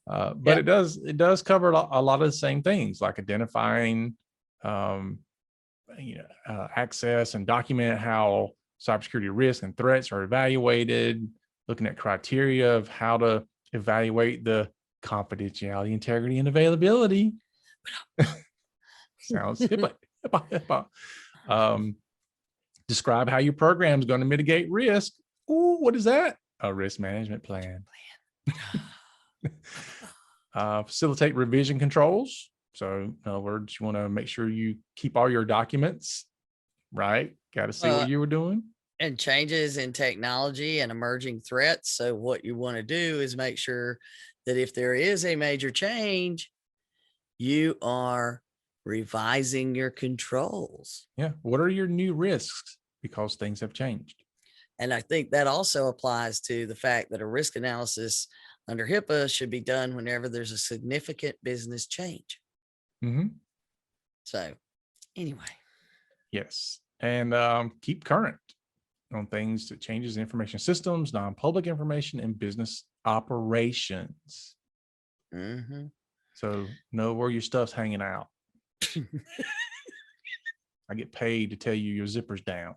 But it does cover a lot of the same things, like identifying access and document how cybersecurity risks and threats are evaluated, looking at criteria of how to evaluate the confidentiality, integrity, and availability. Sounds HIPAA. Describe how your program is going to mitigate risk. Ooh, what is that? A risk management plan. Facilitate revision controls. So in other words, you want to make sure you keep all your documents, right? Got to see what you were doing. And changes in technology and emerging threats. So what you want to do is make sure that if there is a major change, you are revising your controls. Yeah. What are your new risks? Because things have changed. And I think that also applies to the fact that a risk analysis under HIPAA should be done whenever there's a significant business change. So anyway. Yes. And keep current on things that changes in information systems, non-public information, and business operations. So know where your stuff's hanging out. I get paid to tell you your zipper's down.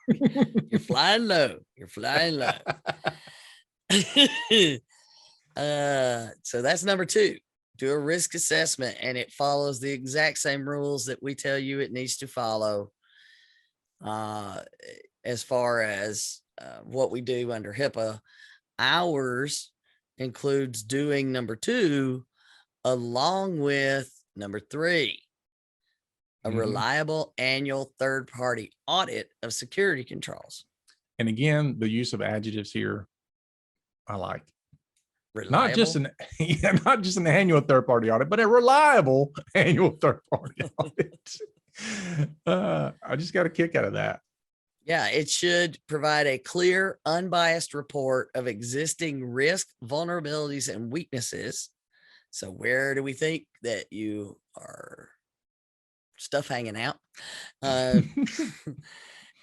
You're flying low. You're flying low. So that's number 2. Do a risk assessment, and it follows the exact same rules that we tell you it needs to follow. As far as what we do under HIPAA, ours includes doing number 2 along with number 3, a reliable annual third-party audit of security controls. And again, the use of adjectives here, I like. Reliable? Not just an annual third-party audit, but a reliable annual third-party audit. I just got a kick out of that. Yeah, it should provide a clear, unbiased report of existing risk, vulnerabilities, and weaknesses. So where do we think that you are stuff hanging out?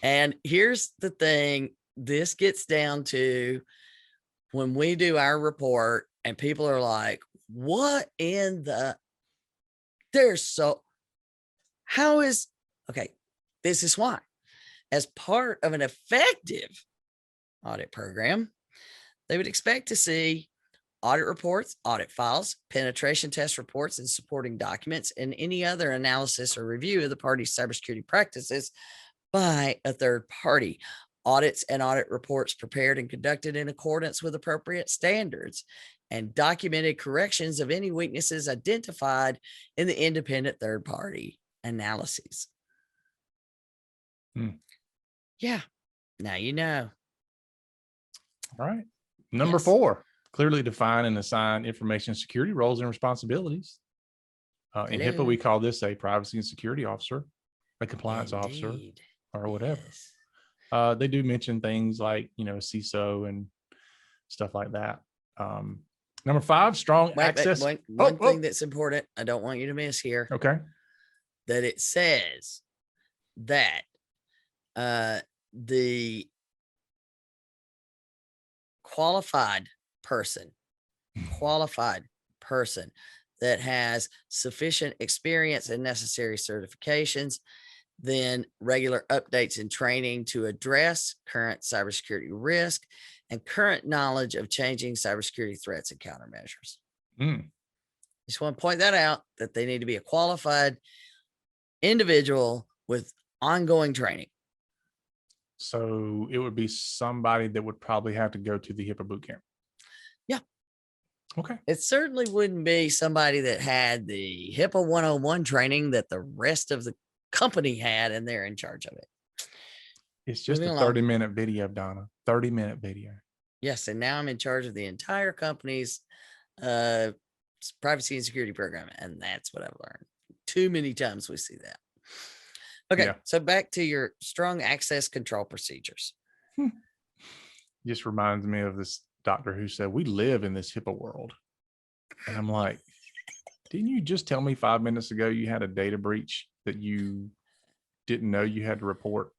And here's the thing. This gets down to when we do our report and people are like, what in the, okay, this is why. As part of an effective audit program, they would expect to see audit reports, audit files, penetration test reports, and supporting documents, and any other analysis or review of the party's cybersecurity practices by a third party. Audits and audit reports prepared and conducted in accordance with appropriate standards, and documented corrections of any weaknesses identified in the independent third party analyses. Yeah. Now you know. All right. Number 4, clearly define and assign information security roles and responsibilities. In HIPAA, we call this a privacy and security officer, a compliance officer, or whatever. They do mention things like, CISO and stuff like that. Number 5, strong access. One thing that's important, I don't want you to miss here. Okay. That it says that the qualified person that has sufficient experience and necessary certifications, then regular updates and training to address current cybersecurity risk and current knowledge of changing cybersecurity threats and countermeasures. Just want to point that out, that they need to be a qualified individual with ongoing training. So it would be somebody that would probably have to go to the HIPAA boot camp. Yeah. Okay. It certainly wouldn't be somebody that had the HIPAA 101 training that the rest of the company had, and they're in charge of it. It's just Moving a along. 30-minute video, Donna. 30-minute video. Yes, and now I'm in charge of the entire company's privacy and security program, and that's what I've learned. Too many times we see that. Okay, Yeah. so back to your strong access control procedures. Just reminds me of this doctor who said, we live in this HIPAA world. And I'm like, didn't you just tell me 5 minutes ago you had a data breach that you didn't know you had to report?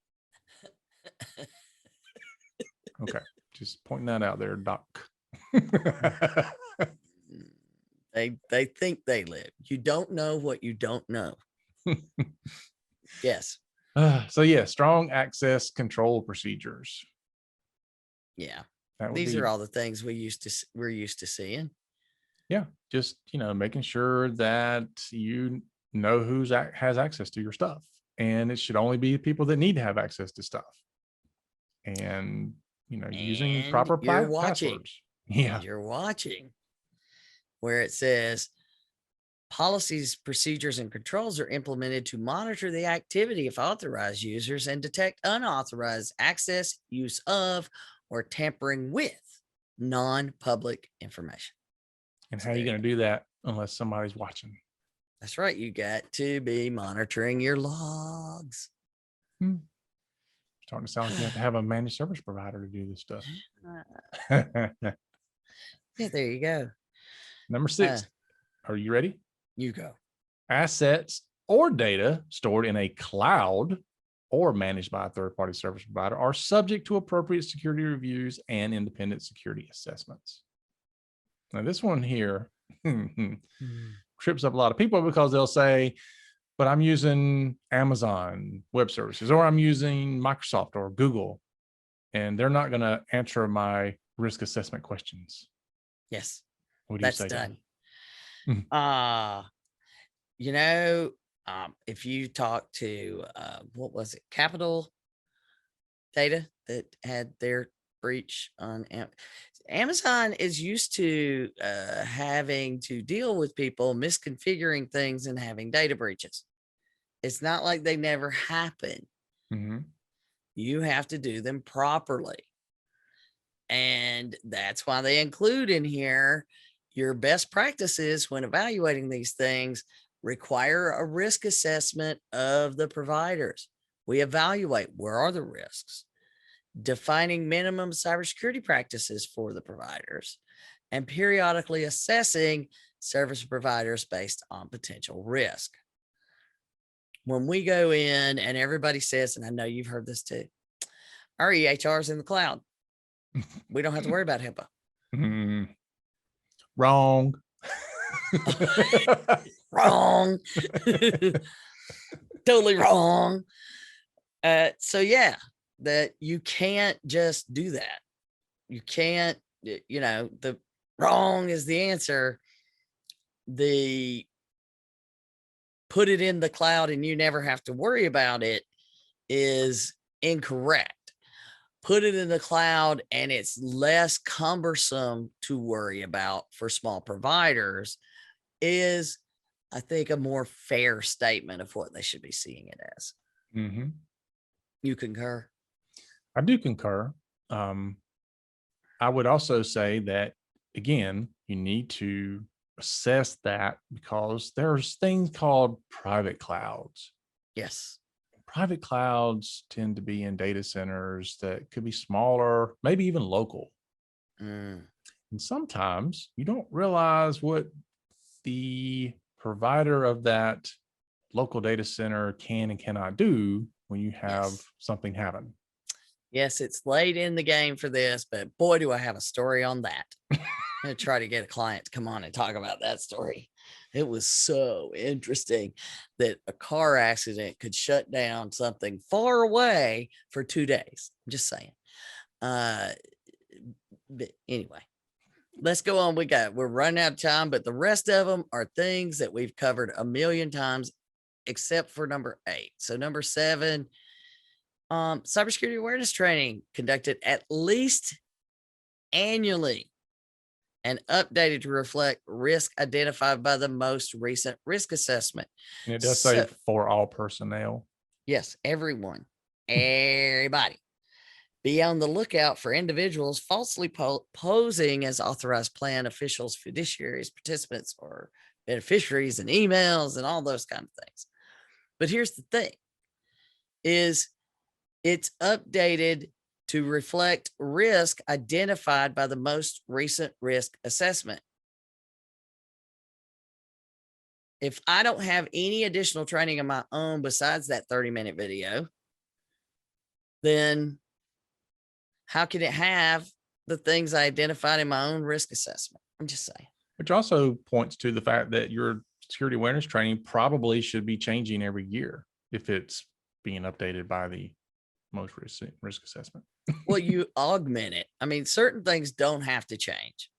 Okay, just pointing that out there, doc. They think they live. You don't know what you don't know. Yes. So yeah, strong access control procedures. Yeah. That These are all the things we're used to seeing. Yeah, just making sure that you know who's has access to your stuff, and it should only be people that need to have access to stuff, and using proper passwords. Yeah, and you're watching where it says policies, procedures, and controls are implemented to monitor the activity of authorized users and detect unauthorized access, use of, or tampering with non-public information. and how are you going to do that unless somebody's watching? That's right. You got to be monitoring your logs. Starting to sound like you have to have a managed service provider to do this stuff. Yeah, there you go. Number 6. Are you ready? You go. Assets or data stored in a cloud or managed by a third-party service provider are subject to appropriate security reviews and independent security assessments. Now, this one here trips up a lot of people because they'll say, but I'm using Amazon Web Services, or I'm using Microsoft or Google, and they're not going to answer my risk assessment questions. Yes. What do you say? That's done. If you talk to, what was it? Capital Data that had their breach on Amazon is used to having to deal with people misconfiguring things and having data breaches. It's not like they never happen. You have to do them properly. And that's why they include in here your best practices when evaluating these things require a risk assessment of the providers. We evaluate where are the risks, defining minimum cybersecurity practices for the providers, and periodically assessing service providers based on potential risk. When we go in and everybody says, and I know you've heard this too, our EHR is in the cloud. We don't have to worry about HIPAA. Wrong. Wrong. Totally wrong. So yeah, that you can't just do that. You can't, the wrong is the answer. The put it in the cloud and you never have to worry about it is incorrect. Put it in the cloud and it's less cumbersome to worry about for small providers is, I think, a more fair statement of what they should be seeing it as. You concur? I do concur. I would also say that, again, you need to assess that because there's things called private clouds. Yes. Private clouds tend to be in data centers that could be smaller, maybe even local. And sometimes you don't realize what the provider of that local data center can and cannot do when you have something happen. Yes, it's late in the game for this, but boy, do I have a story on that. I'm going to try to get a client to come on and talk about that story. It was so interesting that a car accident could shut down something far away for 2 days. I'm just saying. But anyway, let's go on. We're running out of time, but the rest of them are things that we've covered a million times, except for number 8. So number 7, cybersecurity awareness training conducted at least annually and updated to reflect risk identified by the most recent risk assessment. And it does say for all personnel. Yes, everyone, everybody. Be on the lookout for individuals falsely posing as authorized plan officials, fiduciaries, participants, or beneficiaries in emails and all those kind of things. But here's the thing, is it's updated to reflect risk identified by the most recent risk assessment. If I don't have any additional training of my own besides that 30-minute video, then how can it have the things I identified in my own risk assessment? I'm just saying. Which also points to the fact that your security awareness training probably should be changing every year if it's being updated by the most recent risk assessment. Well, you augment it. I mean, certain things don't have to change,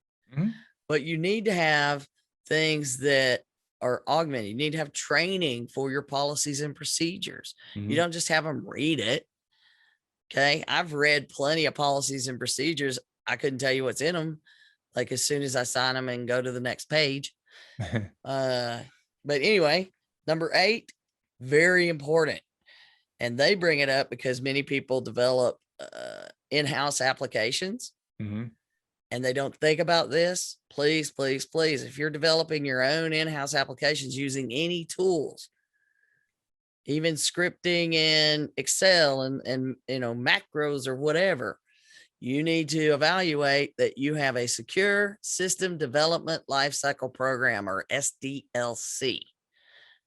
but you need to have things that are augmented. You need to have training for your policies and procedures. You don't just have them read it. Okay. I've read plenty of policies and procedures. I couldn't tell you what's in them. Like as soon as I sign them and go to the next page. But anyway, number 8, very important. And they bring it up because many people develop in-house applications and they don't think about this. Please, please, please. If you're developing your own in-house applications using any tools, even scripting in Excel and macros or whatever, you need to evaluate that you have a secure system development lifecycle program, or SDLC.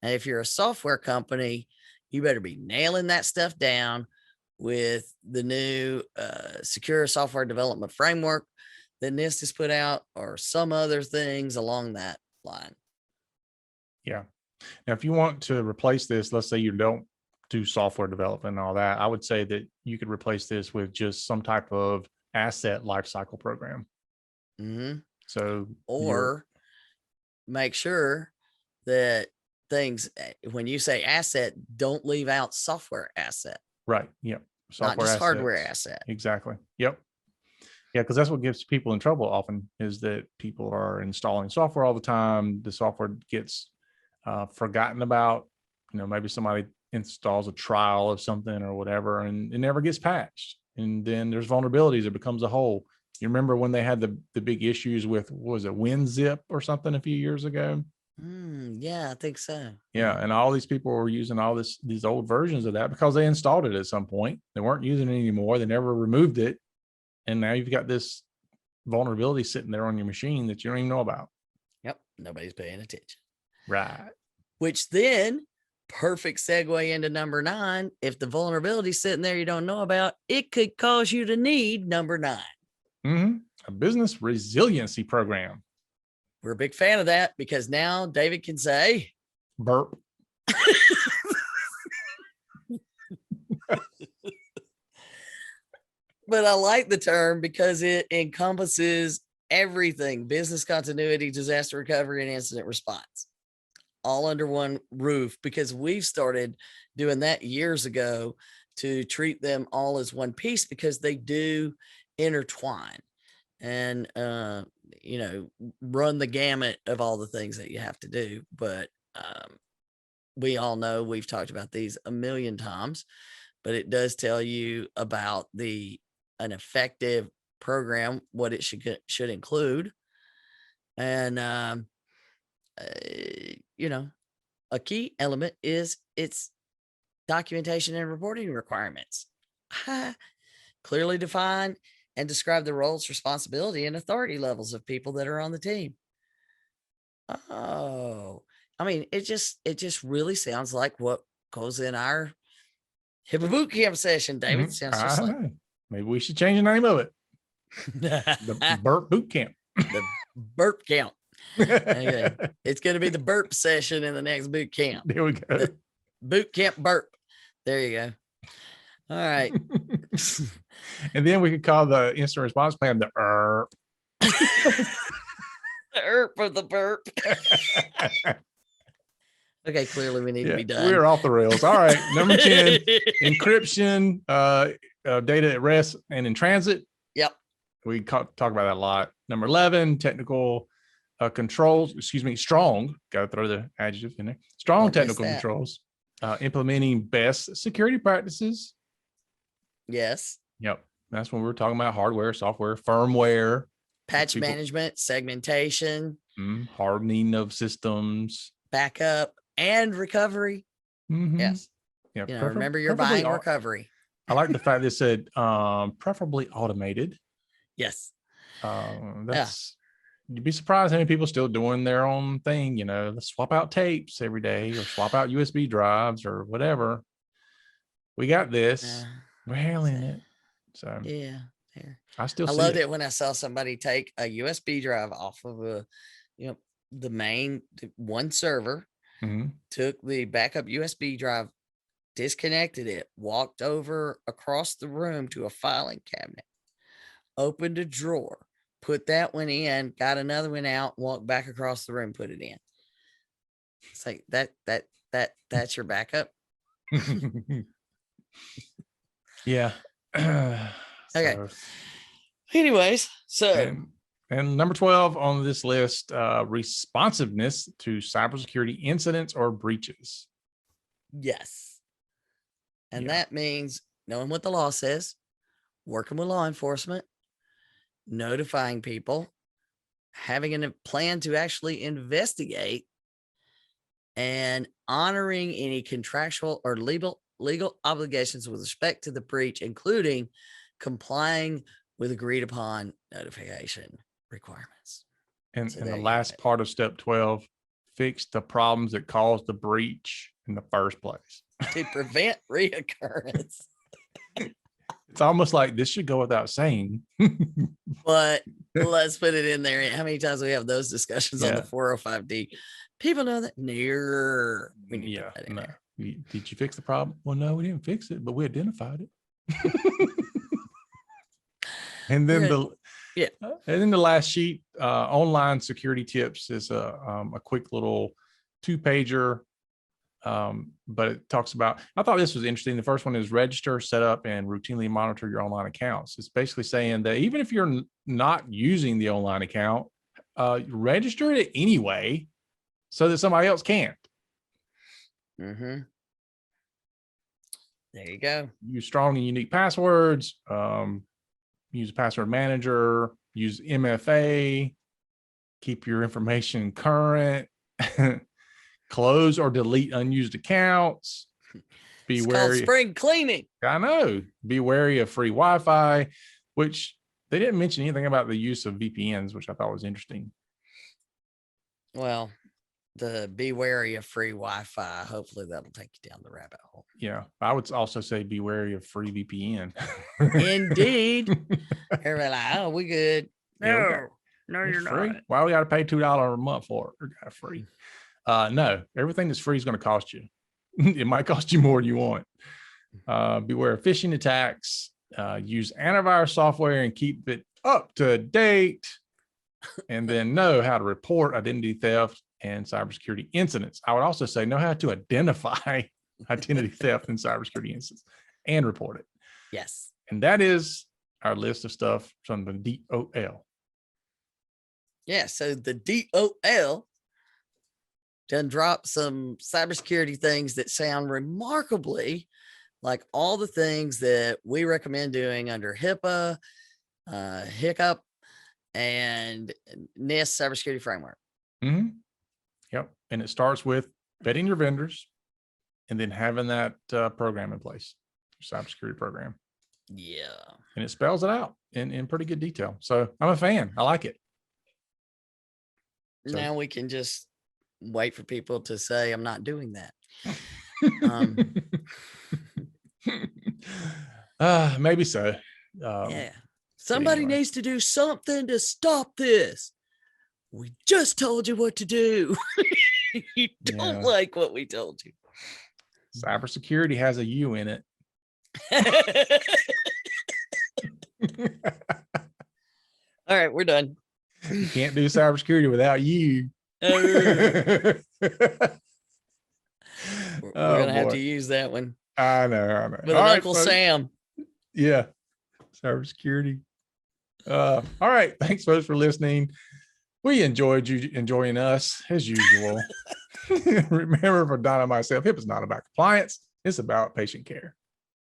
And if you're a software company, you better be nailing that stuff down with the new secure software development framework that NIST has put out, or some other things along that line. Yeah. Now, if you want to replace this, let's say you don't do software development and all that, I would say that you could replace this with just some type of asset lifecycle program. So, or make sure that things, when you say asset, don't leave out software asset. Right. Yep. Software not just assets. Hardware asset. Exactly. Yep. Yeah, because that's what gets people in trouble often, is that people are installing software all the time. The software gets forgotten about. Maybe somebody installs a trial of something or whatever, and it never gets patched. And then there's vulnerabilities. It becomes a hole. You remember when they had the big issues with, what was it, WinZip or something a few years ago? Yeah, I think so. Yeah, and all these people were using all these old versions of that because they installed it at some point. They weren't using it anymore. They never removed it. And now you've got this vulnerability sitting there on your machine that you don't even know about. Yep. Nobody's paying attention. Right. Which then, perfect segue into number 9. If the vulnerability is sitting there you don't know about, it could cause you to need number 9. A business resiliency program. We're a big fan of that because now David can say burp. But I like the term because it encompasses everything: business continuity, disaster recovery, and incident response, all under one roof, because we've started doing that years ago to treat them all as one piece, because they do intertwine and, run the gamut of all the things that you have to do. But we all know, we've talked about these a million times, but it does tell you about an effective program, what it should include. And, a key element is its documentation and reporting requirements. Clearly define and describe the roles, responsibility, and authority levels of people that are on the team. Oh, I mean, it just really sounds like what goes in our HIPAA boot camp session, David. Sounds just like. Maybe we should change the name of it. The burp boot camp. The burp count. Okay. It's going to be the burp session in the next boot camp. There we go. The boot camp burp. There you go. All right. And then we could call the instant response plan the ERP. The ERP of the burp. Okay, clearly we need to be done. We're off the rails. All right. Number 10, encryption, data at rest and in transit. Yep. We talk about that a lot. Number 11, technical controls, strong, got to throw the adjective in there. Strong technical controls, implementing best security practices. Yes. Yep. That's when we're talking about hardware, software, firmware. Patch management, segmentation. Hardening of systems. Backup and recovery. Yes. Yeah. Remember you're buying recovery. I like the fact that it said preferably automated. Yes. You'd be surprised how many people still doing their own thing, let's swap out tapes every day or swap out USB drives or whatever. We got this. We're handling it. So yeah. I loved it when I saw somebody take a USB drive off of the main one server, took the backup USB drive, disconnected it, walked over across the room to a filing cabinet, opened a drawer, put that one in, got another one out, walked back across the room, put it in. It's like that's your backup. Yeah. Okay. Anyways, so and number 12 on this list, responsiveness to cybersecurity incidents or breaches. Yes. And that means knowing what the law says, working with law enforcement, notifying people, having a plan to actually investigate, and honoring any contractual or legal obligations with respect to the breach, including complying with agreed upon notification requirements. And the last part of step 12, fix the problems that caused the breach in the first place. To prevent reoccurrence. It's almost like this should go without saying. But let's put it in there. How many times we have those discussions on the 405D? People know that. We need to put that in there. Did you fix the problem? Well, no, we didn't fix it, but we identified it. And then the last sheet, online security tips, is a quick little 2-pager. But it talks about, I thought this was interesting. The first one is register, set up, and routinely monitor your online accounts. It's basically saying that even if you're not using the online account, register it anyway so that somebody else can't. There you go. Use strong and unique passwords. Use a password manager. Use MFA. Keep your information current. Close or delete unused accounts. Be wary. Spring cleaning. I know. Be wary of free Wi-Fi, which they didn't mention anything about the use of VPNs, which I thought was interesting. Well, be wary of free Wi-Fi. Hopefully that'll take you down the rabbit hole. Yeah. I would also say be wary of free VPN. Indeed. Everybody like, oh, we good. No, you're free. not. Why we got to pay $2 a month for it? Or free. No, everything that's free is going to cost you. It might cost you more than you want. Beware of phishing attacks. Use antivirus software and keep it up to date. And then know how to report identity theft and cybersecurity incidents. I would also say know how to identify identity theft and cybersecurity incidents and report it. Yes. And that is our list of stuff from the DOL. Yeah. So the DOL done drop some cybersecurity things that sound remarkably like all the things that we recommend doing under HIPAA, HICP, and NIST cybersecurity framework. Yep. And it starts with vetting your vendors and then having that program in place, your cybersecurity program. Yeah. And it spells it out in pretty good detail. So I'm a fan. I like it. Now we can just wait for people to say, I'm not doing that. Maybe so. Yeah. Somebody needs to do something to stop this. We just told you what to do. You don't like what we told you. Cybersecurity has a U in it. All right, we're done. You can't do cybersecurity without you. We're gonna have to use that one. I know. With an Uncle Sam. Yeah. Cybersecurity. All right. Thanks, folks, for listening. We enjoyed you enjoying us as usual. Remember, for Don and myself, HIPAA is not about compliance. It's about patient care.